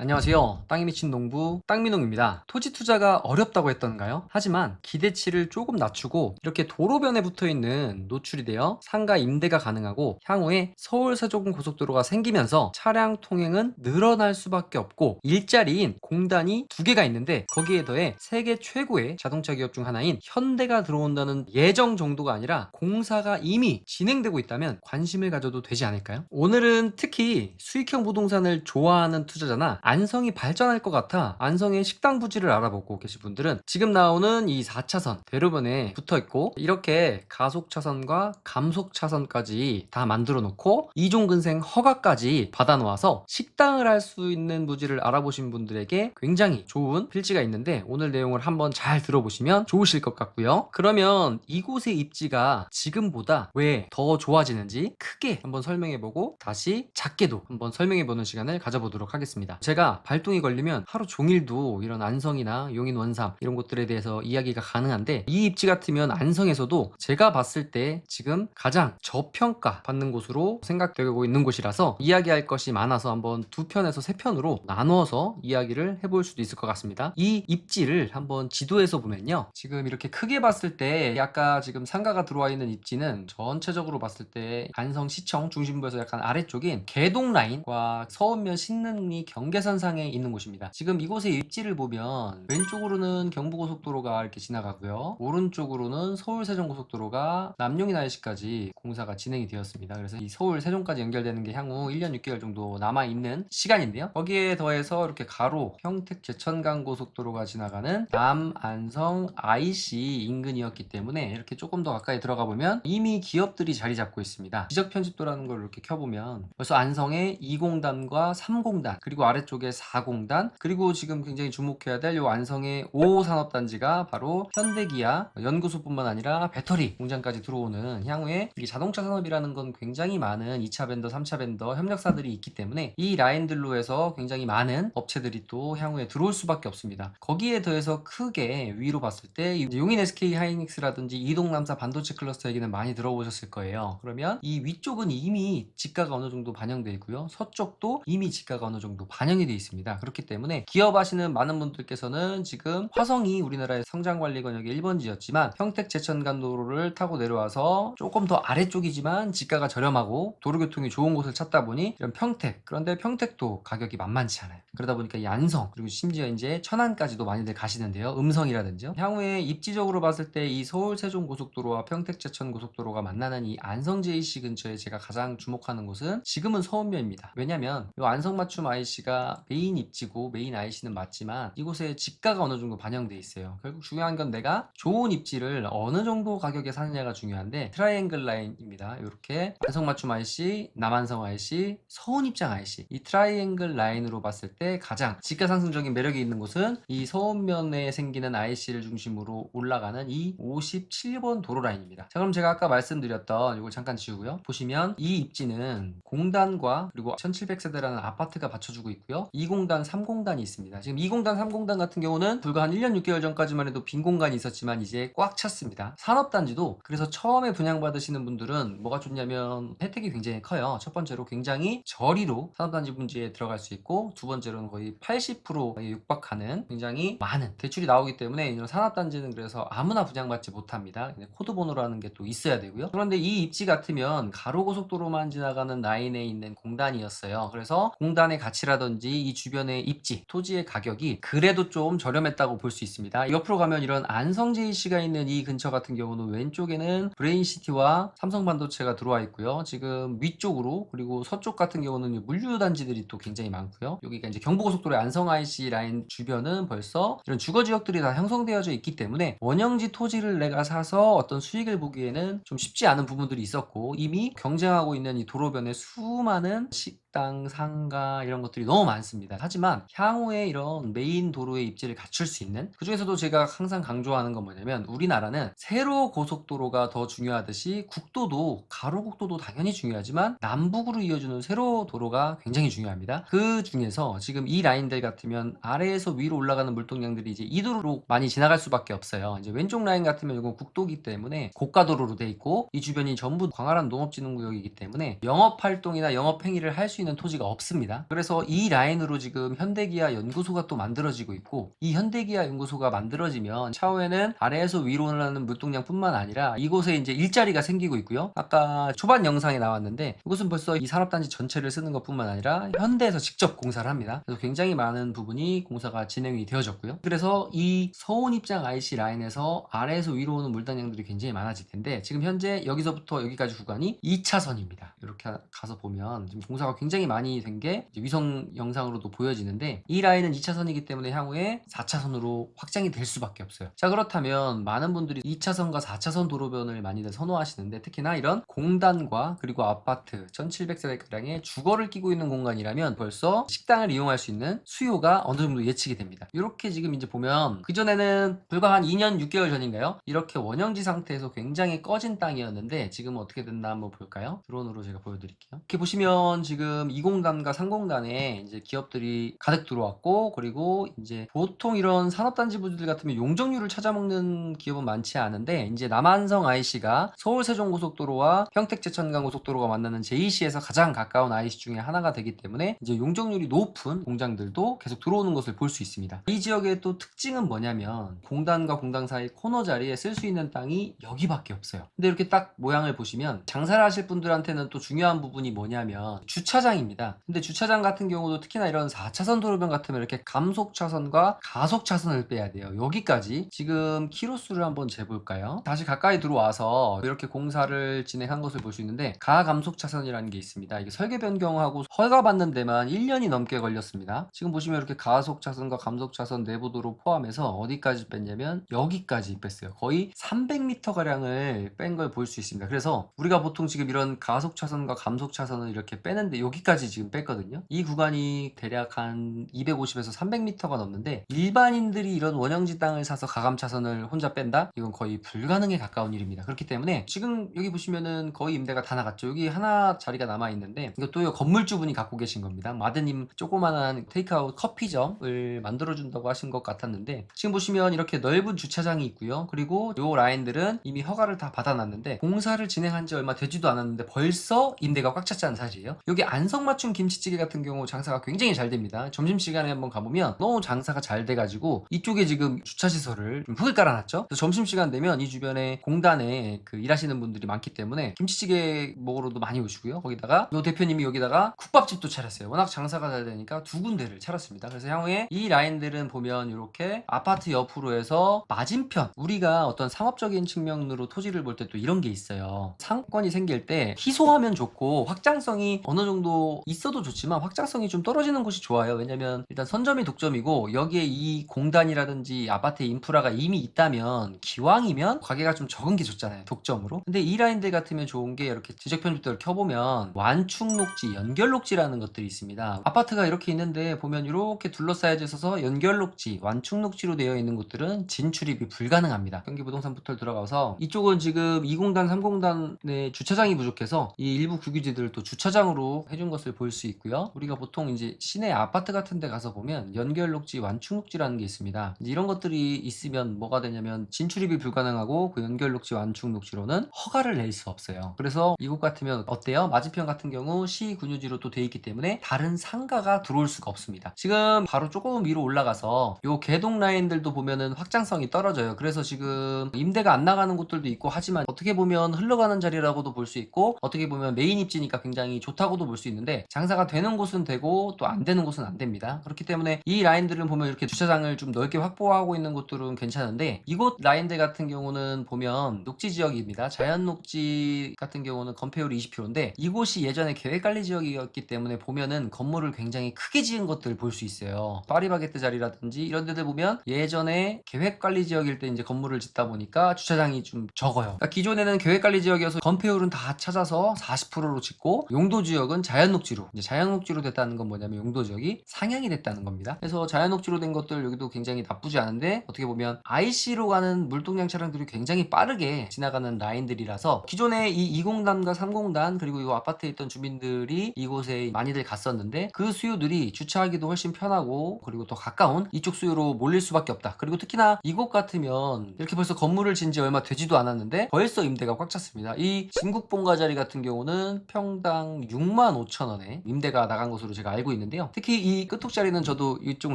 안녕하세요. 땅이 미친 농부 땅민홍입니다. 토지 투자가 어렵다고 했던가요? 하지만 기대치를 조금 낮추고 이렇게 도로변에 붙어 있는 노출이 되어 상가 임대가 가능하고 향후에 서울 세종 고속도로가 생기면서 차량 통행은 늘어날 수밖에 없고 일자리인 공단이 두 개가 있는데 거기에 더해 세계 최고의 자동차 기업 중 하나인 현대가 들어온다는 예정 정도가 아니라 공사가 이미 진행되고 있다면 관심을 가져도 되지 않을까요? 오늘은 특히 수익형 부동산을 좋아하는 투자자나 안성이 발전할 것 같아 안성의 식당 부지를 알아보고 계신 분들은 지금 나오는 이 4차선 대로변에 붙어 있고 이렇게 가속 차선과 감속 차선까지 다 만들어 놓고 이종근생 허가까지 받아 놓아서 식당을 할 수 있는 부지를 알아보신 분들에게 굉장히 좋은 필지가 있는데 오늘 내용을 한번 잘 들어보시면 좋으실 것 같고요. 그러면 이곳의 입지가 지금보다 왜 더 좋아지는지 크게 한번 설명해보고 다시 작게도 한번 설명해보는 시간을 가져보도록 하겠습니다. 제가 발동이 걸리면 하루 종일도 이런 안성이나 용인 원삼 이런 곳들에 대해서 이야기가 가능한데 이 입지 같으면 안성에서도 제가 봤을 때 지금 가장 저평가 받는 곳으로 생각되고 있는 곳이라서 이야기할 것이 많아서 한번 두 편에서 세 편으로 나누어서 이야기를 해볼 수도 있을 것 같습니다. 이 입지를 한번 지도에서 보면요, 지금 이렇게 크게 봤을 때 아까 지금 상가가 들어와 있는 입지는 전체적으로 봤을 때 안성시청 중심부에서 약간 아래쪽인 개동 라인과 서운면 신릉리 경계선상에 있는 곳입니다. 지금 이곳의 입지를 보면 왼쪽으로는 경부고속도로가 이렇게 지나가고요, 오른쪽으로는 서울 세종고속도로가 남용인 IC까지 공사가 진행이 되었습니다. 그래서 이 서울 세종까지 연결되는 게 향후 1년 6개월 정도 남아있는 시간인데요, 거기에 더해서 이렇게 가로 평택 제천간 고속도로가 지나가는 남안성 IC 인근이었기 때문에 이렇게 조금 더 가까이 들어가 보면 이미 기업들이 자리 잡고 있습니다. 지적 편집도라는 걸 이렇게 켜보면 벌써 안성에 2공단과 3공단, 그리고 아래쪽에 4공단, 그리고 지금 굉장히 주목해야 될 요 안성의 5호 산업단지가 바로 현대기아 연구소뿐만 아니라 배터리 공장까지 들어오는, 향후에 이 자동차 산업이라는 건 굉장히 많은 2차 벤더, 3차 벤더 협력사들이 있기 때문에 이 라인들로 해서 굉장히 많은 업체들이 또 향후에 들어올 수밖에 없습니다. 거기에 더해서 크게 위로 봤을 때 이제 용인 SK 하이닉스라든지 이동남사 반도체 클러스터 얘기는 많이 들어보셨을 거예요. 그러면 이 위쪽은 이미 지가가 어느 정도 반영되어 있고요, 서쪽도 이미 지가가 어느 정도 반영이 되어 있습니다. 그렇기 때문에 기업하시는 많은 분들께서는 지금 화성이 우리나라의 성장관리권역의 1번지였지만 평택 제천간도로를 타고 내려와서 조금 더 아래쪽이지만 지가가 저렴하고 도로교통이 좋은 곳을 찾다 보니 이런 평택, 그런데 평택도 가격이 만만치 않아요. 그러다 보니까 이 안성, 그리고 심지어 이제 천안까지도 많이들 가시는데요, 음성이라든지 향후에 입지적으로 봤을 때 이 서울 세종 고속도로와 평택 제천 고속도로가 만나는 이 안성 JC 근처에 제가 가장 주목하는 곳은 지금은 서운면입니다. 왜냐면 이 안성 맞춤 IC가 메인 입지고 메인 IC는 맞지만 이곳에 지가가 어느 정도 반영돼 있어요. 결국 중요한 건 내가 좋은 입지를 어느 정도 가격에 사느냐가 중요한데 트라이앵글 라인입니다. 이렇게 안성 맞춤 IC, 남안성 IC, 서운 입장 IC, 이 트라이앵글 라인으로 봤을 때 가장 지가 상승적인 매력이 있는 곳은 이 서운면에 생기는 IC를 중심으로 올라가는 이 57번 도로 라인입니다. 자, 그럼 제가 아까 말씀드렸던 이걸 잠깐 지우고요, 보시면 이 입지는 공단과 그리고 1700세대라는 아파트가 받쳐주고 있고요, 2공단, 3공단이 있습니다. 지금 2공단, 3공단 같은 경우는 불과 한 1년 6개월 전까지만 해도 빈 공간이 있었지만 이제 꽉 찼습니다. 산업단지도 그래서 처음에 분양받으시는 분들은 뭐가 좋냐면 혜택이 굉장히 커요. 첫 번째로 굉장히 저리로 산업단지 분지에 들어갈 수 있고, 두 번째로는 거의 80%에 육박하는 굉장히 많은 대출이 나오기 때문에 이런 산업단지는 그래서 아무나 분양받지 못합니다. 코드 번호라는 게 또 있어야 되고요. 그런데 이 입지 같으면 가로고속도로만 지나가는 라인에 있는 공단이었어요. 그래서 공단의 가치라든지 이 주변의 입지, 토지의 가격이 그래도 좀 저렴했다고 볼 수 있습니다. 옆으로 가면 이런 안성 JC가 있는 이 근처 같은 경우는 왼쪽에는 브레인시티와 삼성반도체가 들어와 있고요, 지금 위쪽으로, 그리고 서쪽 같은 경우는 물류단지들이 또 굉장히 많고요, 여기가 이제 경부고속도로의 안성 IC 라인 주변은 벌써 이런 주거지역들이 다 형성되어져 있기 때문에 원형지 토지를 내가 사서 어떤 수익을 보기에는 좀 쉽지 않은 부분들이 있었고, 이미 경쟁하고 있는 이 도로변에 수많은 식당, 상가 이런 것들이 너무 많습니다. 하지만 향후에 이런 메인 도로의 입지를 갖출 수 있는, 그 중에서도 제가 항상 강조하는 건 뭐냐면 우리나라는 세로 고속도로가 더 중요하듯이 국도도, 가로국도도 당연히 중요하지만 남북으로 이어주는 세로 도로가 굉장히 중요합니다. 그 중에서 지금 이 라인들 같으면 아래에서 위로 올라가는 물동량들이 이제 이 도로로 많이 지나갈 수밖에 없어요. 이제 왼쪽 라인 같으면 이건 국도기 때문에 고가도로로 돼 있고 이 주변이 전부 광활한 농업진흥구역이기 때문에 영업활동이나 영업행위를 할 수 있는 있는 토지가 없습니다. 그래서 이 라인으로 지금 현대기아 연구소가 또 만들어지고 있고, 이 현대기아 연구소가 만들어지면 차후에는 아래에서 위로 오르는 물동량뿐만 아니라 이곳에 이제 일자리가 생기고 있고요. 아까 초반 영상에 나왔는데 이곳은 벌써 이 산업단지 전체를 쓰는 것뿐만 아니라 현대에서 직접 공사를 합니다. 그래서 굉장히 많은 부분이 공사가 진행이 되어졌고요. 그래서 이 서운 입장 IC 라인에서 아래에서 위로 오는 물동량들이 굉장히 많아질 텐데, 지금 현재 여기서부터 여기까지 구간이 2차선입니다. 이렇게 가서 보면 지금 공사가 굉장히 많이 된 게 위성 영상으로도 보여지는데, 이 라인은 2차선이기 때문에 향후에 4차선으로 확장이 될 수밖에 없어요. 자, 그렇다면 많은 분들이 2차선과 4차선 도로변을 많이들 선호하시는데, 특히나 이런 공단과 그리고 아파트 1700세대가량의 주거를 끼고 있는 공간이라면 벌써 식당을 이용할 수 있는 수요가 어느 정도 예측이 됩니다. 이렇게 지금 이제 보면 그전에는 불과 한 2년 6개월 전인가요? 이렇게 원형지 상태에서 굉장히 꺼진 땅이었는데 지금은 어떻게 됐나 한번 볼까요? 드론으로 제가 보여드릴게요. 이렇게 보시면 지금 2공단과 3공단에 이제 기업들이 가득 들어왔고, 그리고 이제 보통 이런 산업단지부들 같으면 용적률을 찾아먹는 기업은 많지 않은데, 이제 남한성 IC가 서울 세종고속도로와 평택 제천간고속도로가 만나는 JC에서 가장 가까운 IC 중에 하나가 되기 때문에 이제 용적률이 높은 공장들도 계속 들어오는 것을 볼 수 있습니다. 이 지역의 또 특징은 뭐냐면 공단과 공단 사이 코너 자리에 쓸 수 있는 땅이 여기밖에 없어요. 근데 이렇게 딱 모양을 보시면 장사를 하실 분들한테는 또 중요한 부분이 뭐냐면 주차장입니다. 근데 주차장 같은 경우도 특히나 이런 4차선 도로변 같으면 이렇게 감속 차선과 가속 차선을 빼야 돼요. 여기까지 지금 키로수를 한번 재볼까요? 다시 가까이 들어와서 이렇게 공사를 진행한 것을 볼 수 있는데, 가감속 차선이라는 게 있습니다. 이게 설계 변경하고 허가 받는 데만 1년이 넘게 걸렸습니다. 지금 보시면 이렇게 가속 차선과 감속 차선 내부 도로 포함해서 어디까지 뺐냐면 여기까지 뺐어요. 거의 300m 가량을 뺀 걸 볼 수 있습니다. 그래서 우리가 보통 지금 이런 가속 차선과 감속 차선을 이렇게 빼는데 여기까지 지금 뺐거든요. 이 구간이 대략 한 250에서 300m가 넘는데, 일반인들이 이런 원형지 땅을 사서 가감 차선을 혼자 뺀다? 이건 거의 불가능에 가까운 일입니다. 그렇기 때문에 지금 여기 보시면은 거의 임대가 다 나갔죠. 여기 하나 자리가 남아 있는데 이것도 건물주분이 갖고 계신 겁니다. 마드님 조그만한 테이크아웃 커피점을 만들어준다고 하신 것 같았는데, 지금 보시면 이렇게 넓은 주차장이 있고요. 그리고 요 라인들은 이미 허가를 다 받아놨는데 공사를 진행한 지 얼마 되지도 않았는데 벌써 임대가 꽉 찼다는 사실이에요. 여기 안성맞춤 김치찌개 같은 경우 장사가 굉장히 잘 됩니다. 점심시간에 한번 가보면 너무 장사가 잘 돼가지고 이쪽에 지금 주차시설을 좀 흙을 깔아놨죠. 그래서 점심시간 되면 이 주변에 공단에 그 일하시는 분들이 많기 때문에 김치찌개 먹으러도 많이 오시고요. 거기다가 요 대표님이 여기다가 국밥집도 차렸어요. 워낙 장사가 잘 되니까 두 군데를 차렸습니다. 그래서 향후에 이 라인들은 보면 이렇게 아파트 옆으로 해서 맞은편, 우리가 어떤 상업적인 측면으로 토지를 볼 때 또 이런 게 있어요. 상권이 생길 때 희소하면 좋고 확장성이 어느 정도 있어도 좋지만 확장성이 좀 떨어지는 곳이 좋아요. 왜냐면 일단 선점이 독점이고 여기에 이 공단이라든지 아파트의 인프라가 이미 있다면 기왕이면 가게가 좀 적은 게 좋잖아요. 독점으로. 근데 이 라인들 같으면 좋은 게 이렇게 지적 편집도를 켜보면 완충 녹지, 연결 녹지라는 것들이 있습니다. 아파트가 이렇게 있는데 보면 이렇게 둘러싸여져 있어서 연결 녹지, 완충 녹지로 되어 있는 곳들은 진출입이 불가능합니다. 경기 부동산 포털 들어가서 이쪽은 지금 2공단, 3공단의 주차장이 부족해서 이 일부 국유지들을 또 주차장으로 해준 것을 볼 수 있고요. 우리가 보통 이제 시내 아파트 같은 데 가서 보면 연결 녹지, 완충 녹지라는 게 있습니다. 이런 것들이 있으면 뭐가 되냐면 진출입이 불가능하고 그 연결 녹지, 완충 녹지로는 허가를 낼 수 없어요. 그래서 이곳 같으면 어때요? 맞은편 같은 경우 시 군유지로 또 돼 있기 때문에 다른 상가가 들어올 수가 없습니다. 지금 바로 조금 위로 올라가서 요 개동 라인들도 보면은 확장성이 떨어져요. 그래서 지금 임대가 안 나가는 곳들도 있고 하지만 어떻게 보면 흘러가는 자리라고도 볼 수 있고 어떻게 보면 메인 입지니까 굉장히 좋다고도 볼 수 있는데, 장사가 되는 곳은 되고 또 안 되는 곳은 안 됩니다. 그렇기 때문에 이 라인들은 보면 이렇게 주차장을 좀 넓게 확보하고 있는 곳들은 괜찮은데, 이곳 라인들 같은 경우는 보면 녹지 지역입니다. 자연 녹지 같은 경우는 건폐율이 20%인데 이곳이 예전에 계획관리 지역이었기 때문에 보면은 건물을 굉장히 크게 지은 것들을 볼 수 있어요. 파리바게뜨 자리라든지 이런 데들 보면 예전에 계획관리 지역일 때 이제 건물을 짓다 보니까 주차장이 좀 적어요. 그러니까 기존에는 계획관리 지역이어서 건폐율은 다 찾아서 40%로 짓고 용도 지역은 자연녹지로, 이제 자연녹지로 됐다는 건 뭐냐면 용도 지역이 상향이 됐다는 겁니다. 그래서 자연녹지로 된 것들 여기도 굉장히 나쁘지 않은데, 어떻게 보면 IC로 가는 물동량 차량들이 굉장히 빠르게 지나가는 라인들이라서 기존에 이 2공단과 3공단 그리고 이 아파트에 있던 주민들이 이곳에 많이들 갔었는데 그 수요들이 주차하기도 훨씬 편하고 그리고 더 가까운 이쪽 수요로 몰릴 수밖에 없다. 그리고 특히나 이곳 같으면 이렇게 벌써 건물을 진 지 얼마 되지도 않았는데 벌써 임대가 꽉 찼습니다. 이 진국본가 자리 같은 경우는 경우는 평당 65,000원에 임대가 나간 것으로 제가 알고 있는데요. 특히 이 끝옥자리는 저도 이쪽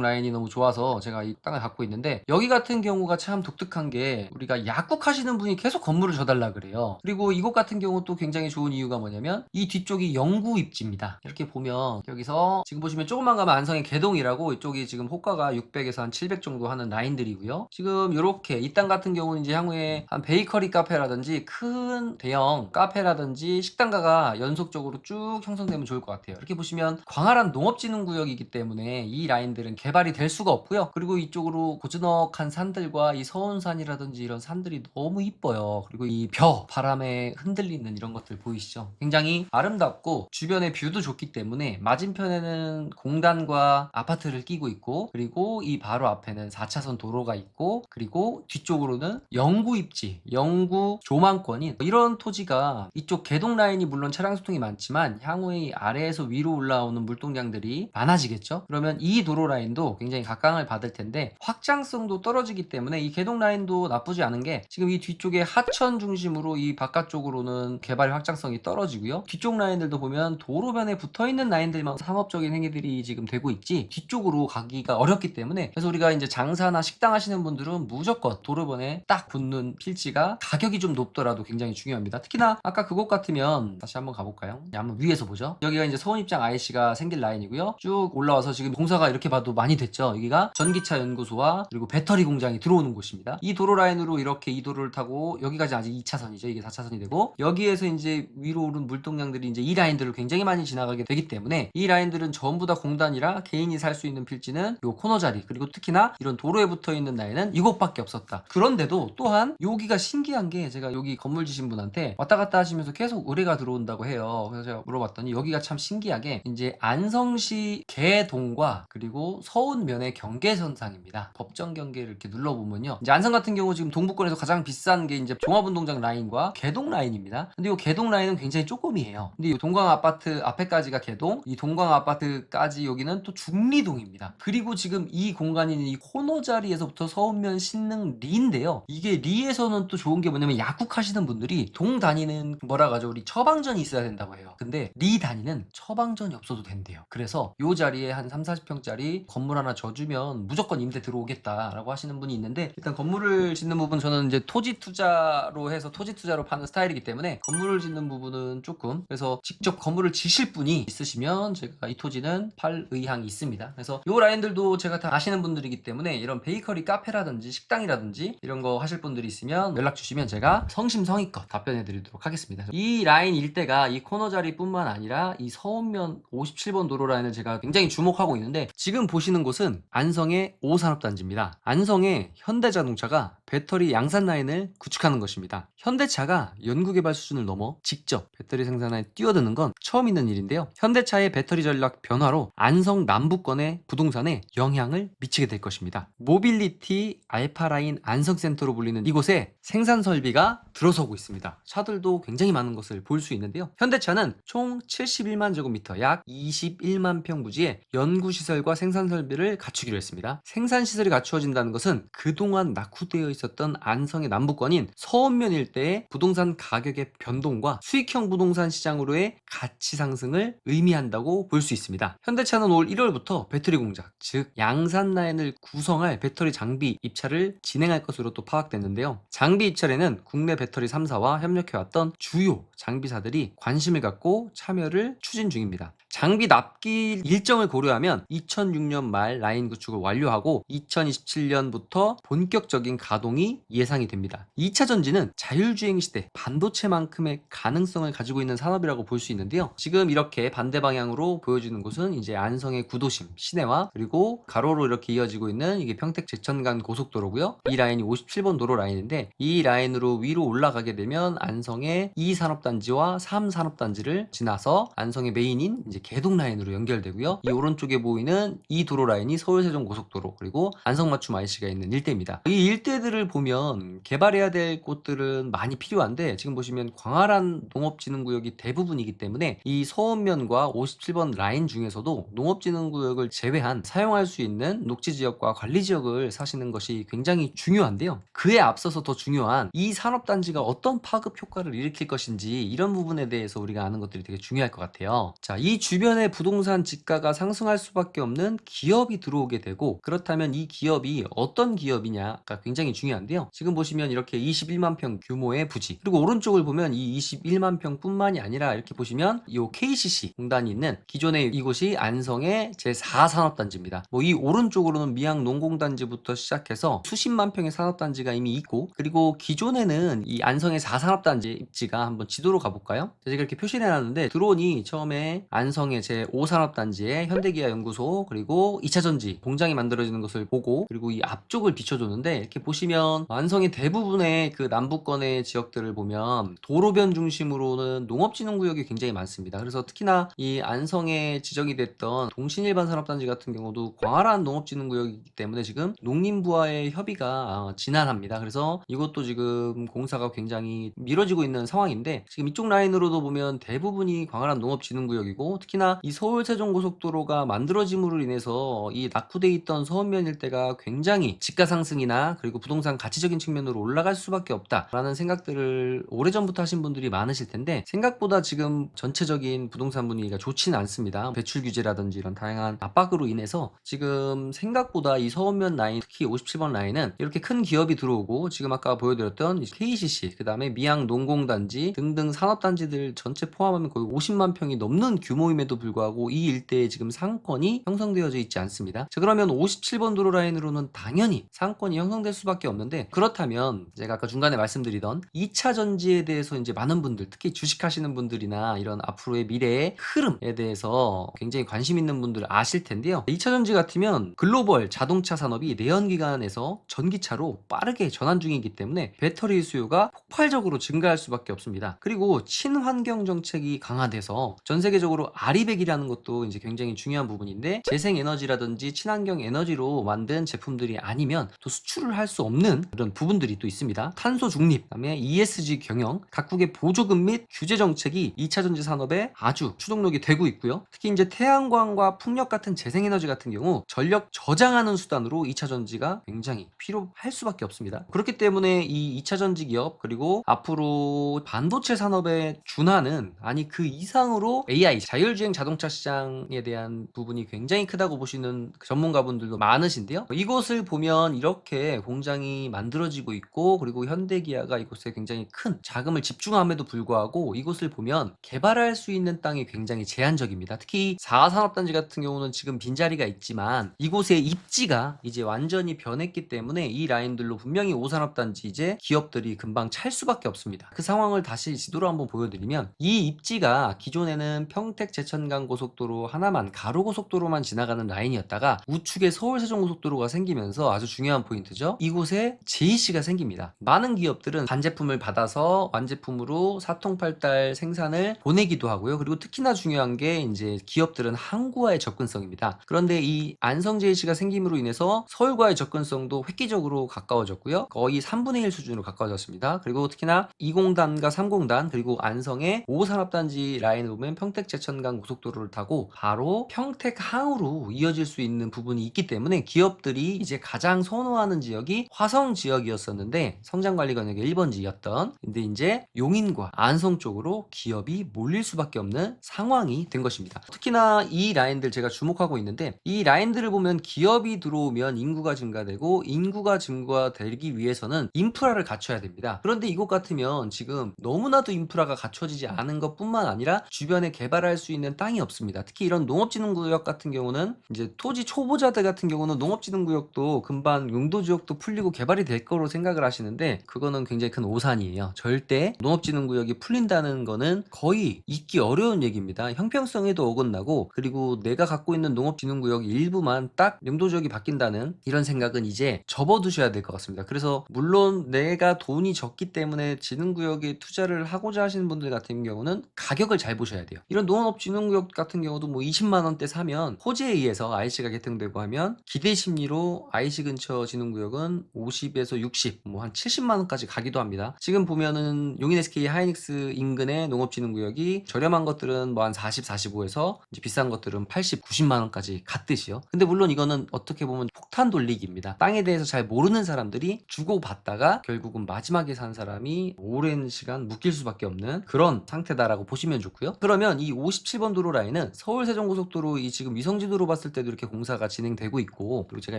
라인이 너무 좋아서 제가 이 땅을 갖고 있는데, 여기 같은 경우가 참 독특한 게 우리가 약국하시는 분이 계속 건물을 줘달라 그래요. 그리고 이곳 같은 경우 또 굉장히 좋은 이유가 뭐냐면 이 뒤쪽이 영구 입지입니다. 이렇게 보면 여기서 지금 보시면 조금만 가면 안성의 개동이라고, 이쪽이 지금 호가가 600에서 한 700 정도 하는 라인들이고요. 지금 이렇게 이 땅 같은 경우는 이제 향후에 한 베이커리 카페라든지 큰 대형 카페라든지 식당가가 연속적으로 쭉 형성되면 좋을 것 같아요. 이렇게 보시면 광활한 농업진흥구역이기 때문에 이 라인들은 개발이 될 수가 없고요. 그리고 이쪽으로 고즈넉한 산들과 이 서운산이라든지 이런 산들이 너무 이뻐요. 그리고 이 바람에 흔들리는 이런 것들 보이시죠? 굉장히 아름답고 주변의 뷰도 좋기 때문에 맞은편에는 공단과 아파트를 끼고 있고, 그리고 이 바로 앞에는 4차선 도로가 있고, 그리고 뒤쪽으로는 영구 입지, 영구 조망권인 이런 토지가, 이쪽 개동 라인이 물론 차량 수통이 많지만 향후에 아래에서 위로 올라오는 물동량들이 많아지겠죠? 그러면 이 도로 라인도 굉장히 각광을 받을 텐데 확장성도 떨어지기 때문에 이 개동 라인도 나쁘지 않은 게, 지금 이 뒤쪽에 하천 중심으로 이 바깥쪽으로는 개발 확장성이 떨어지고요. 뒤쪽 라인들도 보면 도로변에 붙어있는 라인들만 상업적인 행위들이 지금 되고 있지 뒤쪽으로 가기가 어렵기 때문에, 그래서 우리가 이제 장사나 식당 하시는 분들은 무조건 도로변에 딱 붙는 필지가 가격이 좀 높더라도 굉장히 중요합니다. 특히나 아까 그곳 같으면 다시 한번 가볼까요? 한번 위에서 보죠. 여기가 이제 서운입장 IC가 생길 라인이고요. 쭉 올라와서 지금 공사가 이렇게 봐도 많이 됐죠. 여기가 전기차 연구소와 그리고 배터리 공장이 들어오는 곳입니다. 이 도로 라인으로 이렇게 이 도로를 타고 여기까지 아직 2차선이죠. 이게 4차선이 되고, 여기에서 이제 위로 오른 물동량들이 이제 이 라인들을 굉장히 많이 지나가게 되기 때문에 이 라인들은 전부 다 공단이라 개인이 살 수 있는 필지는 요 코너 자리, 그리고 특히나 이런 도로에 붙어 있는 라인은 이곳밖에 없었다. 그런데도 또한 여기가 신기한 게, 제가 여기 건물 지신 분한테 왔다 갔다 하시면서 계속 의뢰가 들어온다고 해요. 그래서 제가 물어봤더니 여기가 참 신기하게 이제 안성시 개동과 그리고 서운면의 경계선상입니다. 법정 경계를 이렇게 눌러보면요, 이제 안성 같은 경우 지금 동부권에서 가장 비싼 게 이제 종합운동장 라인과 개동 라인입니다. 근데 이 개동 라인은 굉장히 조금이에요. 근데 이 동광 아파트 앞에까지가 개동, 이 동광 아파트까지 여기는 또 중리동입니다. 그리고 지금 이 공간인 이 코너 자리에서부터 서운면 신능 리인데요. 이게 리에서는 또 좋은 게 뭐냐면 약국하시는 분들이 동 다니는 뭐라 가죠, 우리 처방전이 있어야 된다고 해요. 근데 리 다니는 처방전이 없어도 된대요. 그래서 요 자리에 한 3, 40평짜리 건물 하나 져주면 무조건 임대 들어오겠다라고 하시는 분이 있는데, 일단 건물을 짓는 부분 저는 이제 토지 투자로 해서 토지 투자로 파는 스타일이기 때문에 건물을 짓는 부분은 조금, 그래서 직접 건물을 지실 분이 있으시면 제가 이 토지는 팔 의향이 있습니다. 그래서 요 라인들도 제가 다 아시는 분들이기 때문에 이런 베이커리 카페라든지 식당이라든지 이런 거 하실 분들이 있으면 연락 주시면 제가 성심성의껏 답변해 드리도록 하겠습니다. 이 라인 일대가 이 코너 자리뿐만 아니라 이 서운면 57번 도로 라인을 제가 굉장히 주목하고 있는데, 지금 보시는 곳은 안성의 5산업단지입니다. 안성의 현대자동차가 배터리 양산 라인을 구축하는 것입니다. 현대차가 연구개발 수준을 넘어 직접 배터리 생산에 뛰어드는 건 처음 있는 일인데요. 현대차의 배터리 전략 변화로 안성 남부권의 부동산에 영향을 미치게 될 것입니다. 모빌리티 알파라인 안성센터로 불리는 이곳에 생산 설비가 들어서고 있습니다. 차들도 굉장히 많은 것을 볼 수 있는데요. 현대차는 총 71만 제곱미터, 약 21만 평 부지에 연구시설과 생산 설비를 갖추기로 했습니다. 생산 시설이 갖추어진다는 것은 그동안 낙후되어 있었던 안성의 남부권인 서운면 일대의 부동산 가격의 변동과 수익형 부동산 시장으로의 가치 상승을 의미한다고 볼 수 있습니다. 현대차는 올 1월부터 배터리 공장, 즉 양산 라인을 구성할 배터리 장비 입찰을 진행할 것으로 또 파악됐는데요. 장비 입찰에는 국내 배터리 3사와 협력해왔던 주요 장비사들이 관심을 갖고 참여를 추진 중입니다. 장비 납기 일정을 고려하면 2006년 말 라인 구축을 완료하고 2027년부터 본격적인 가동이 예상이 됩니다. 2차 전지는 자율주행 시대 반도체만큼의 가능성을 가지고 있는 산업이라고 볼 수 있는데요. 지금 이렇게 반대 방향으로 보여지는 곳은 이제 안성의 구도심 시내와 그리고 가로로 이렇게 이어지고 있는 이게 평택 제천간 고속도로고요. 이 라인이 57번 도로 라인인데, 이 라인으로 위로 올라가게 되면 안성의 2산업단지와 3산업단지를 지나서 안성의 메인인 이제 계동 라인으로 연결되고요. 이 오른쪽에 보이는 이 도로 라인이 서울 세종 고속도로 그리고 안성맞춤 IC가 있는 일대입니다. 이 일대들을 보면 개발해야 될 곳들은 많이 필요한데 지금 보시면 광활한 농업진흥구역이 대부분이기 때문에 이 서원면과 57번 라인 중에서도 농업진흥구역을 제외한 사용할 수 있는 녹지지역과 관리지역을 사시는 것이 굉장히 중요한데요. 그에 앞서서 더 중요한 이 산업단지가 어떤 파급 효과를 일으킬 것인지 이런 부분에 대해서 우리가 아는 것들이 되게 중요할 것 같아요. 자, 이 주변에 부동산 지가가 상승할 수밖에 없는 기업이 들어오게 되고 그렇다면 이 기업이 어떤 기업이냐가 굉장히 중요한데요. 지금 보시면 이렇게 21만 평 규모의 부지 그리고 오른쪽을 보면 이 21만 평 뿐만이 아니라 이렇게 보시면 이 KCC 공단이 있는 기존의 이곳이 안성의 제4산업단지입니다. 이 오른쪽으로는 미양 농공단지부터 시작해서 수십만 평의 산업단지가 이미 있고 그리고 기존에는 이 안성의 4산업단지 입지가 한번 지도로 가볼까요? 제가 이렇게 표시를 해놨는데 드론이 처음에 안성의 제5산업단지에 현대기아 연구소 그리고 2차전지 공장이 만들어지는 것을 보고 그리고 이 앞쪽을 비춰줬는데 이렇게 보시면 안성의 대부분의 그 남부권의 지역들을 보면 도로변 중심으로는 농업진흥구역이 굉장히 많습니다. 그래서 특히나 이 안성에 지정이 됐던 동신일반산업단지 같은 경우도 광활한 농업진흥구역이기 때문에 지금 농림부와의 협의가 진행합니다. 그래서 이것도 지금 공사가 굉장히 미뤄지고 있는 상황인데 지금 이쪽 라인으로도 보면 대부분이 광활한 농업진흥구역이고 특히나 이 서울 세종고속도로가 만들어짐으로 인해서 이 낙후돼 있던 서원면 일대가 굉장히 지가 상승이나 그리고 부동산 가치적인 측면으로 올라갈 수밖에 없다라는 생각들을 오래전부터 하신 분들이 많으실 텐데 생각보다 지금 전체적인 부동산 분위기가 좋지는 않습니다. 배출 규제라든지 이런 다양한 압박으로 인해서 지금 생각보다 이 서원면 라인 특히 57번 라인은 이렇게 큰 기업이 들어오고 지금 아까 보여드렸던 KCC 그 다음에 미양 농공단지 등등 산업단지들 전체 포함하면 거의 50만 평이 넘는 규모임에도 불구하고 이 일대에 지금 상권이 형성되어져 있지 않습니다. 자, 그러면 57번 도로 라인으로는 당연히 상권이 형성될 수밖에 없는데 그렇다면 제가 아까 중간에 말씀드리던 2차 전지에 대해서 이제 많은 분들 특히 주식하시는 분들이나 이런 앞으로의 미래의 흐름에 대해서 굉장히 관심 있는 분들 아실 텐데요. 2차 전지 같으면 글로벌 자동차 산업이 내연기관에서 전기차로 빠르게 전환 중이기 때문에 배터리 수요가 폭발적으로 증가할 수밖에 없습니다. 그리고 친환경 정책이 강화돼서 전 세계적으로 아리백이라는 것도 이제 굉장히 중요한 부분인데 재생에너지라든지 친환경 에너지로 만든 제품들이 아니면 또 수출을 할 수 없는 그런 부분들이 또 있습니다. 탄소 중립, 그다음에 ESG 경영, 각국의 보조금 및 규제 정책이 2차 전지 산업에 아주 추동력이 되고 있고요. 특히 이제 태양광과 풍력 같은 재생에너지 같은 경우 전력 저장하는 수단으로 2차 전지가 굉장히 필요할 수밖에 없습니다. 그렇기 때문에 이 2차 전지 기업 그리고 앞으로 반도체 산업에 준하는 아니 그 이상으로 AI 자율주행 자동차 시장에 대한 부분이 굉장히 크다고 보시는 전문가분들도 많으신데요. 이곳을 보면 이렇게 공장이 만들어지고 있고 그리고 현대기아가 이곳에 굉장히 큰 자금을 집중함에도 불구하고 이곳을 보면 개발할 수 있는 땅이 굉장히 제한적입니다. 특히 4산업단지 같은 경우는 지금 빈자리가 있지만 이곳의 입지가 이제 완전히 변했기 때문에 이 라인들로 분명히 5산업단지 이제 기업들이 금방 찰 수밖에 없습니다. 그 상황을 다시 지도로 한번 보여드리면 이 입지가 기존에는 평택 제천간 고속도로 하나만 가로고속도로만 지나가는 라인이었다가 우측에 서울 세종고속도로가 생기면서 아주 중요한 포인트죠. 이곳에 JC가 생깁니다. 많은 기업들은 반제품을 받아서 완제품으로 사통팔달 생산을 보내기도 하고요. 그리고 특히나 중요한 게 이제 기업들은 항구와의 접근성입니다. 그런데 이 안성 JC가 생김으로 인해서 서울과의 접근성도 획기적으로 가까워졌고요. 거의 3분의 1 수준으로 가까워졌습니다. 그리고 특히나 2공단과 3공단 그리고 안성의 5산업단지 라인을 보면 평택 제천간 고속도로를 타고 바로 평택항으로 이어질 수 있는 부분이 있기 때문에 기업들이 이제 가장 선호하는 지역이 화성 지역이었었는데 성장관리권역의 1번지였던 근데 이제 용인과 안성 쪽으로 기업이 몰릴 수밖에 없는 상황이 된 것입니다. 특히나 이 라인들 제가 주목하고 있는데 이 라인들을 보면 기업이 들어오면 인구가 증가되고 인구가 증가되기 위해서는 인프라를 갖춰야 됩니다. 그런데 이곳 같으면 지금 너무나도 인프라가 갖춰지지 않은 것뿐만 아니라 주변에 개발할 수 있는 땅이 없습니다. 특히 이런 농업진흥구역 같은 경우는 이제 토지 초보자들 같은 경우는 농업진흥구역도 금방 용도지역도 풀리고 개발이 될 거로 생각을 하시는데 그거는 굉장히 큰 오산이에요. 절대 농업진흥구역이 풀린다는 거는 거의 있기 어려운 얘기입니다. 형평성에도 어긋나고 그리고 내가 갖고 있는 농업진흥구역 일부만 딱 용도지역이 바뀐다는 이런 생각은 이제 접어두셔야 될 것 같습니다. 그래서 물론 내가 돈이 적기 때문에 진흥구역에 투자를 하고자 하시는 분들 같은 경우는 가격을 잘 보셔야 돼요. 이런 농업진흥 진흥구역 같은 경우도 뭐 20만 원대 사면 호재에 의해서 IC가 개통되고 하면 기대 심리로 IC 근처 진흥구역은 50에서 60, 뭐 한 70만 원까지 가기도 합니다. 지금 보면은 용인 SK 하이닉스 인근의 농업진흥구역이 저렴한 것들은 뭐 한 40, 45에서 이제 비싼 것들은 80, 90만 원까지 갔듯이요. 근데 물론 이거는 어떻게 보면 폭탄 돌리기입니다. 땅에 대해서 잘 모르는 사람들이 주고 받다가 결국은 마지막에 산 사람이 오랜 시간 묶일 수밖에 없는 그런 상태다라고 보시면 좋고요. 그러면 이 57번 도로 라인은 서울 세종고속도로 이 지금 위성지도로 봤을 때도 이렇게 공사가 진행되고 있고, 그리고 제가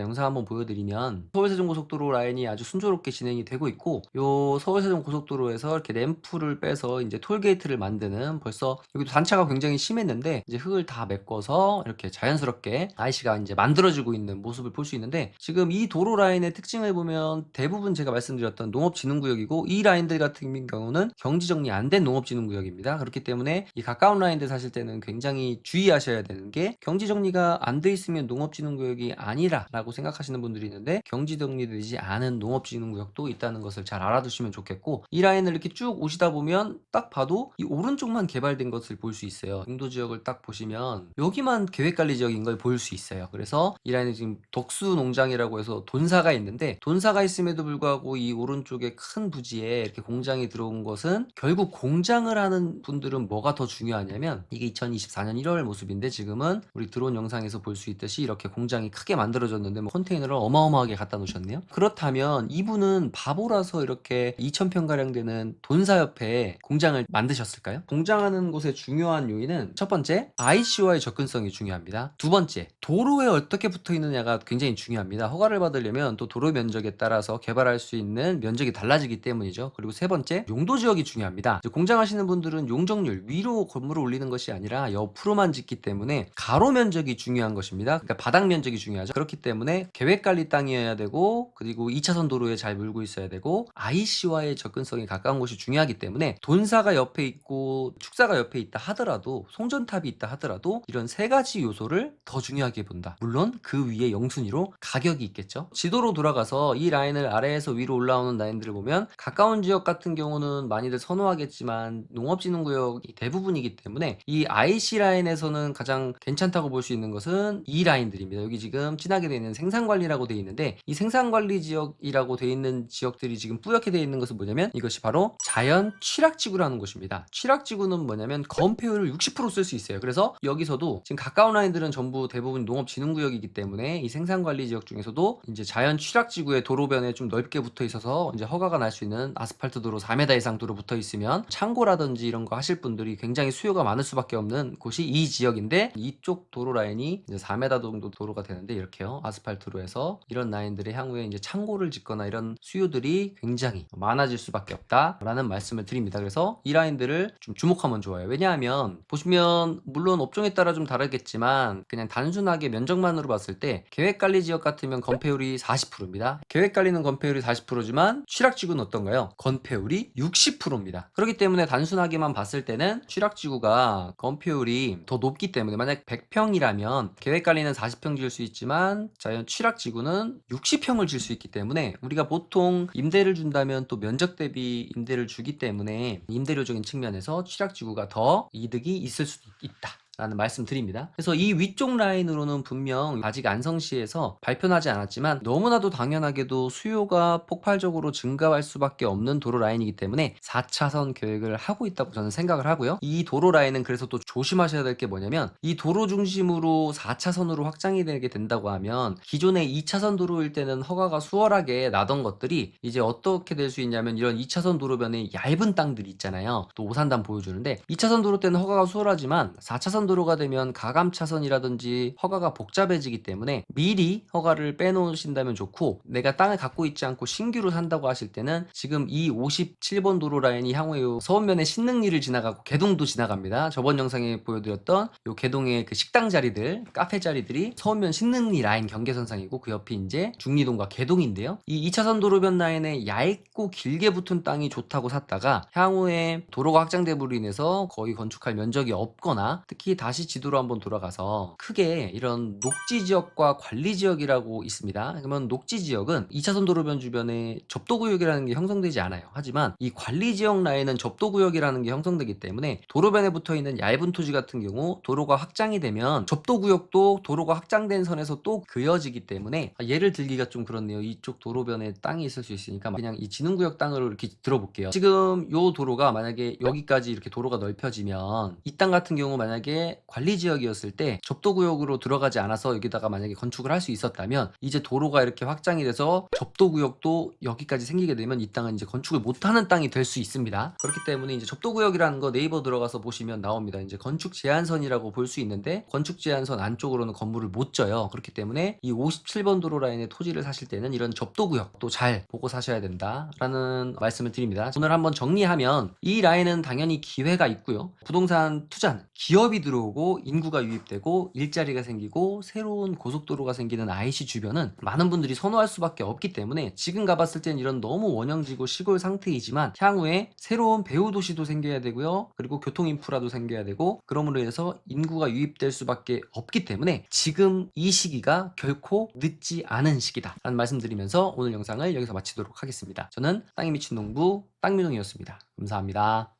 영상 한번 보여드리면 서울 세종고속도로 라인이 아주 순조롭게 진행이 되고 있고, 요 서울 세종고속도로에서 이렇게 램프를 빼서 이제 톨게이트를 만드는, 벌써 여기도 단차가 굉장히 심했는데 이제 흙을 다 메꿔서 이렇게 자연스럽게 IC가 이제 만들어지고 있는 모습을 볼 수 있는데, 지금 이 도로 라인의 특징을 보면 대부분 제가 말씀드렸던 농업진흥구역이고, 이 라인들 같은 경우는 경지 정리 안 된 농업진흥구역입니다. 그렇기 때문에 이 가까운 라인들 사실 때는 굉장히 주의하셔야 되는 게, 경지 정리가 안 돼 있으면 농업진흥구역이 아니라 라고 생각하시는 분들이 있는데, 경지 정리되지 않은 농업진흥구역도 있다는 것을 잘 알아두시면 좋겠고, 이 라인을 이렇게 쭉 오시다 보면 딱 봐도 이 오른쪽만 개발된 것을 볼 수 있어요. 용도 지역을 딱 보시면 여기만 계획관리 지역인 걸 볼 수 있어요. 그래서 이 라인은 지금 덕수 농장이라고 해서 돈사가 있는데, 돈사가 있음에도 불구하고 이 오른쪽에 큰 부지에 이렇게 공장이 들어온 것은, 결국 공장을 하는 분들은 뭐가 더 중요하냐면, 이게 2024년 1월 모습인데 지금은 우리 드론 영상에서 볼 수 있듯이 이렇게 공장이 크게 만들어졌는데 뭐 컨테이너를 어마어마하게 갖다 놓으셨네요. 그렇다면 이분은 바보라서 이렇게 2,000평가량 되는 돈사 옆에 공장을 만드셨을까요? 공장하는 곳의 중요한 요인은, 첫 번째, IC와의 접근성이 중요합니다. 두 번째, 도로에 어떻게 붙어 있느냐가 굉장히 중요합니다. 허가를 받으려면 또 도로 면적에 따라서 개발할 수 있는 면적이 달라지기 때문이죠. 그리고 세 번째, 용도 지역이 중요합니다. 공장하시는 분들은 용적률, 위로 건물을 올리는 것이 아니라 옆으로만 짓기 때문에 가로 면적이 중요한 것입니다. 그러니까 바닥 면적이 중요하죠. 그렇기 때문에 계획관리 땅이어야 되고, 그리고 2차선 도로에 잘 물고 있어야 되고, IC와의 접근성이 가까운 곳이 중요하기 때문에, 돈사가 옆에 있고 축사가 옆에 있다 하더라도, 송전탑이 있다 하더라도 이런 세 가지 요소를 더 중요하게 본다. 물론 그 위에 영순위로 가격이 있겠죠. 지도로 돌아가서 이 라인을 아래에서 위로 올라오는 라인들을 보면, 가까운 지역 같은 경우는 많이들 선호하겠지만 농업진흥구역이 대부분이기 때문에 이 IC 라인에서는 가장 괜찮다고 볼 수 있는 것은 이 라인들입니다. 여기 지금 진하게 되어 있는 생산관리라고 되어 있는데, 이 생산관리 지역이라고 되어 있는 지역들이 지금 뿌옇게 되어 있는 것은 뭐냐면, 이것이 바로 자연 취락지구라는 곳입니다. 취락지구는 뭐냐면 건폐율을 60% 쓸 수 있어요. 그래서 여기서도 지금 가까운 라인들은 전부 대부분 농업진흥구역이기 때문에, 이 생산관리 지역 중에서도 이제 자연 취락지구의 도로변에 좀 넓게 붙어 있어서 이제 허가가 날 수 있는 아스팔트 도로 4m 이상 도로 붙어 있으면 창고라든지 이런 거 하실 분들이 굉장히 수요가 많을 수밖에 없는 곳이 이 지역인데, 이쪽 도로 라인이 이제 4m 정도 도로가 되는데, 이렇게요, 아스팔트로 해서 이런 라인들의 향후에 이제 창고를 짓거나 이런 수요들이 굉장히 많아질 수밖에 없다라는 말씀을 드립니다. 그래서 이 라인들을 좀 주목하면 좋아요. 왜냐하면 보시면, 물론 업종에 따라 좀 다르겠지만 그냥 단순하게 면적만으로 봤을 때 계획관리 지역 같으면 건폐율이 40%입니다. 계획관리는 건폐율이 40%지만 취락지구는 어떤가요? 건폐율이 60%입니다. 그렇기 때문에 단순하게만 봤을 때는 취락지구가 건폐율이 더 높기 때문에, 만약 100평이라면 계획관리는 40평 지을 수 있지만 자연 취락지구는 60평을 지을 수 있기 때문에, 우리가 보통 임대를 준다면 또 면적 대비 임대를 주기 때문에 임대료적인 측면에서 취락지구가 더 이득이 있을 수도 있다 라는 말씀 드립니다. 그래서 이 위쪽 라인으로는 분명 아직 안성시에서 발표하지 않았지만 너무나도 당연하게도 수요가 폭발적으로 증가할 수밖에 없는 도로 라인이기 때문에 4차선 계획을 하고 있다고 저는 생각을 하고요. 이 도로 라인은 그래서 또 조심하셔야 될 게 뭐냐면, 이 도로 중심으로 4차선으로 확장이 되게 된다고 하면, 기존의 2차선 도로일 때는 허가가 수월하게 나던 것들이 이제 어떻게 될 수 있냐면, 이런 2차선 도로변에 얇은 땅들이 있잖아요. 또 오산단 보여주는데, 2차선 도로 때는 허가가 수월하지만 4차선 도로가 되면 가감차선이라든지 허가가 복잡해지기 때문에 미리 허가를 빼놓으신다면 좋고, 내가 땅을 갖고 있지 않고 신규로 산다고 하실 때는 지금 이 57번 도로 라인이 향후에 서운면의 신능리를 지나가고 개동도 지나갑니다. 저번 영상에 보여드렸던 요 개동의 그 식당 자리들, 카페 자리들이 서운면 신능리 라인 경계선상이고, 그 옆이 이제 중리동과 개동인데요. 이 2차선 도로변 라인에 얇고 길게 붙은 땅이 좋다고 샀다가 향후에 도로가 확장됨으로 인해서 거의 건축할 면적이 없거나, 특히 다시 지도로 한번 돌아가서 크게 이런 녹지 지역과 관리 지역이라고 있습니다. 그러면 녹지 지역은 2차선 도로변 주변에 접도구역이라는 게 형성되지 않아요. 하지만 이 관리 지역 라인은 접도구역이라는 게 형성되기 때문에 도로변에 붙어 있는 얇은 토지 같은 경우 도로가 확장이 되면 접도구역도 도로가 확장된 선에서 또 그어지기 때문에, 예를 들기가 좀 그렇네요. 이쪽 도로변에 땅이 있을 수 있으니까 그냥 이 진흥구역 땅으로 이렇게 들어볼게요. 지금 요 도로가 만약에 여기까지 이렇게 도로가 넓혀지면 이 땅 같은 경우 만약에 관리지역이었을 때 접도구역으로 들어가지 않아서 여기다가 만약에 건축을 할 수 있었다면, 이제 도로가 이렇게 확장이 돼서 접도구역도 여기까지 생기게 되면 이 땅은 이제 건축을 못하는 땅이 될 수 있습니다. 그렇기 때문에 이제 접도구역이라는 거 네이버 들어가서 보시면 나옵니다. 이제 건축 제한선이라고 볼 수 있는데, 건축 제한선 안쪽으로는 건물을 못 져요. 그렇기 때문에 이 57번 도로 라인의 토지를 사실 때는 이런 접도구역도 잘 보고 사셔야 된다라는 말씀을 드립니다. 오늘 한번 정리하면, 이 라인은 당연히 기회가 있고요. 부동산 투자는 기업이 들어오고 인구가 유입되고 일자리가 생기고 새로운 고속도로가 생기는 IC 주변은 많은 분들이 선호할 수밖에 없기 때문에, 지금 가봤을 땐 이런 너무 원형지고 시골 상태이지만 향후에 새로운 배후 도시도 생겨야 되고요. 그리고 교통 인프라도 생겨야 되고, 그러므로 인해서 인구가 유입될 수밖에 없기 때문에 지금 이 시기가 결코 늦지 않은 시기다 라는 말씀드리면서 오늘 영상을 여기서 마치도록 하겠습니다. 저는 땅이 미친 농부 땅민홍이었습니다. 감사합니다.